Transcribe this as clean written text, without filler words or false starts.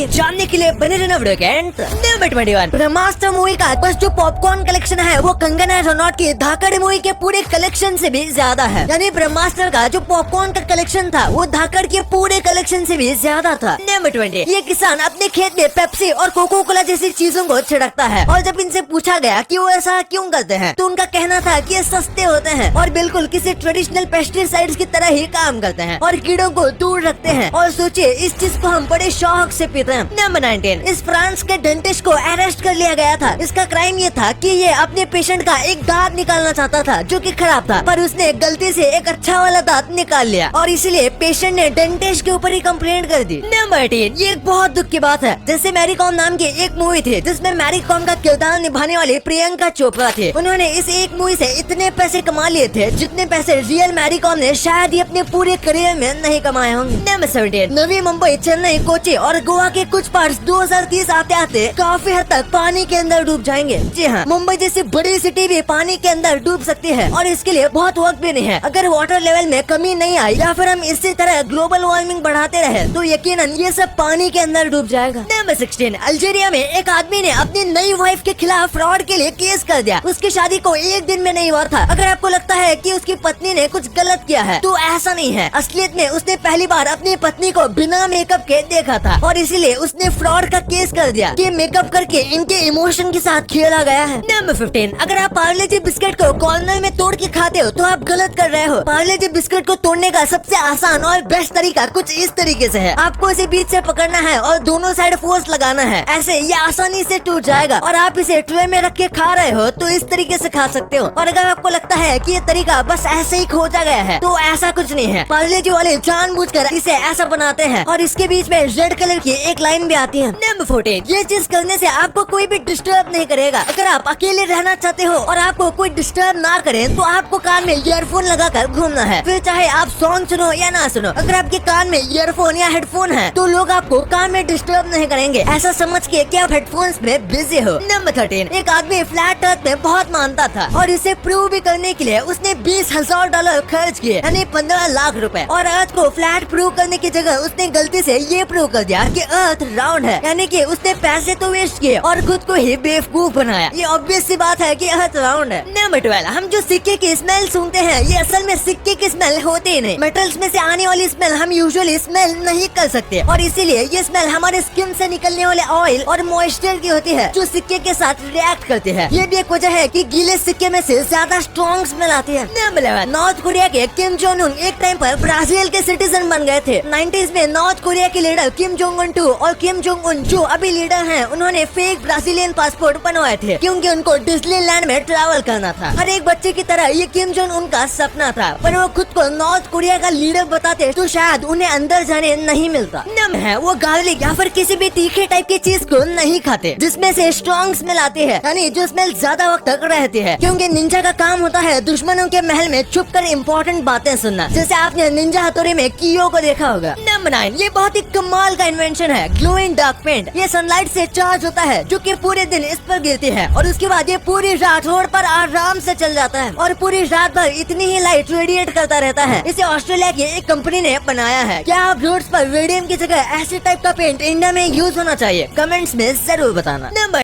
आगे जानने के लिए बने रहना वीडियो के एंड तक। नंबर 21 ब्रह्मास्त्र मूवी का बस जो पॉपकॉर्न कलेक्शन है वो कंगना रनौत की धाकड़ मूवी के पूरे कलेक्शन से भी ज्यादा है। यानी ब्रह्मास्त्र का जो पॉपकॉर्न का कलेक्शन था वो धाकड़ के पूरे कलेक्शन से भी ज्यादा था। नंबर 20 ये किसान अपने खेत में पेप्सी और कोको कोला जैसी चीजों को छिड़कता है और जब इनसे पूछा गया कि वो ऐसा क्यों करते हैं तो उनका कहना था कि ये सस्ते होते हैं और बिल्कुल किसी ट्रेडिशनल पेस्टिसाइड्स की तरह ही काम करते हैं और कीड़ों को दूर रखते हैं। और सोचिए इस चीज को हम बड़े शौक से पीते हैं। नंबर 19 इस फ्रांस के डेंटिस्ट को अरेस्ट कर लिया गया था। इसका क्राइम ये था कि ये अपने पेशेंट का एक दांत निकालना चाहता था जो कि खराब था, पर उसने गलती से एक अच्छा वाला दांत निकाल लिया और इसलिए पेशेंट ने डेंटिस्ट के ऊपर ही कंप्लेंट कर दी। नंबर 18 ये एक बहुत दुख की बात है। जैसे मैरी कॉम नाम की एक मूवी थी जिसमें मैरी कॉम का किरदार निभाने वाली प्रियंका चोपड़ा थे। उन्होंने इस एक मूवी से इतने पैसे कमा लिए थे जितने पैसे रियल मैरी कॉम ने शायद ही अपने पूरे करियर में नहीं कमाए होंगे। नंबर 17 नवी मुंबई, चेन्नई, कोची और गोवा के कुछ पार्ट्स 2030 आते आते काफी हद तक पानी के अंदर डूब जाएंगे। जी हाँ, मुंबई जैसी बड़ी सिटी भी पानी के अंदर डूब सकती है और इसके लिए बहुत वक्त भी नहीं है। अगर वाटर लेवल में कमी नहीं आई या फिर हम इसी तरह ग्लोबल वार्मिंग बढ़ाते रहे तो यकीनन ये सब पानी के अंदर डूब जाएगा। नंबर 16 अल्जीरिया में एक आदमी ने अपनी नई वाइफ के खिलाफ फ्रॉड के लिए केस कर दिया। उसकी शादी को एक दिन में नहीं हुआ था। अगर आपको लगता है कि उसकी पत्नी ने कुछ गलत किया है तो ऐसा नहीं है। असलियत में उसने पहली बार अपनी पत्नी को बिना मेकअप के देखा था और इसीलिए उसने फ्रॉड का केस कर दिया कि मेकअप करके इनके इमोशन के साथ खेला गया है। नंबर 15 अगर आप पार्ले जी बिस्किट को कॉर्नर में तोड़ के खाते हो तो आप गलत कर रहे हो। पार्ले जी बिस्किट को तोड़ने का सबसे आसान और बेस्ट तरीका कुछ इस तरीके से है। आपको इसे बीच से पकड़ना है और दोनों साइड फोर्स लगाना है। ऐसे ये आसानी से टूट जाएगा और आप इसे ट्रे में रख के खा रहे हो तो इस तरीके से खा सकते हो। और अगर आपको लगता है कि ये तरीका बस ऐसे ही खोजा गया है तो ऐसा कुछ नहीं है। पार्ले जी वाले जानबूझकर इसे ऐसा बनाते हैं और इसके बीच में रेड कलर की एक लाइन भी आती है। नंबर 14 ये चीज करने से आपको कोई भी डिस्टर्ब नहीं करेगा। अगर आप अकेले रहना चाहते हो और आपको कोई डिस्टर्ब ना करे तो आपको कान में ईयरफोन लगाकर घूमना है। फिर चाहे आप सॉन्ग सुनो या ना सुनो, अगर आपके कान में ईयरफोन या हेडफोन है तो लोग आपको कान में डिस्टर्ब नहीं करेंगे, ऐसा समझ के कि आप हेडफोन्स में बिजी हो। नंबर 13 एक आदमी फ्लैट अर्थ में बहुत मानता था और इसे प्रूव भी करने के लिए उसने $20,000 खर्च किए, यानी 15 लाख रुपए। और अर्थ को फ्लैट प्रूव करने की जगह उसने गलती से ये प्रूव कर दिया कि अर्थ राउंड है, यानी कि उसने पैसे तो वेस्ट किए और खुद को ही बेवकूफ बनाया। ये ऑब्वियस सी बात है कि अर्थ राउंड है। नंबर 12 हम जो सिक्के की स्मेल सूंघते हैं ये असल में सिक्के की स्मेल होती ही नहीं। मेटल्स में से आने वाली स्मेल हम यूजुअली स्मेल नहीं कर सकते और इसीलिए ये स्मेल हमारे स्किन से निकलने वाले ऑयल और मॉइस्चर की होती है जो सिक्के के साथ रिएक्ट करती है। ये भी एक वजह है कि गीले सिक्के में से ज्यादा स्ट्रॉन्ग स्मेल आती है। नंबर 11 नॉर्थ कोरिया के किम जोंग उन एक टाइम पर ब्राजील के सिटीजन बन गए थे। 90s में नॉर्थ कोरिया के लीडर किम जोंग उन 2 और किम जोंग उन जो अभी लीडर हैं, उन्होंने फेक ब्राजीलियन पासपोर्ट बनवाए थे क्योंकि उनको डिज्नीलैंड में ट्रैवल करना था। हर एक बच्चे की तरह ये किम जोंग उन का सपना था, पर वो खुद को नॉर्थ कोरिया का लीडर बताते तो शायद उन्हें अंदर जाने नहीं मिलता। नंबर है वो गार्लिक या फिर किसी भी तीखे टाइप की चीज को नहीं खाते जिसमें से स्ट्रॉन्ग स्मेल आती है, यानी जो स्मेल ज्यादा वक्त तक रहती है, क्योंकि निंजा का काम होता है दुश्मनों के महल में छुपकर इम्पोर्टेंट बातें सुनना। जैसे आपने निंजा हथौड़ी में कियो को देखा होगा। नंबर 9 ये बहुत ही कमाल का इन्वेंशन है, ग्लो इन डार्क पेंट। ये सनलाइट से चार्ज होता है जो कि पूरे दिन इस पर गिरती है और उसके बाद ये पूरी रात रोड पर आराम से चल जाता है और पूरी रात भर इतनी ही लाइट रेडिएट करता रहता है। इसे ऑस्ट्रेलिया की एक कंपनी ने बनाया है। क्या आप रोड्स पर रेडियम की जगह ऐसे टाइप का पेंट इंडिया में यूज होना चाहिए? कमेंट्स में जरूर बताना। नंबर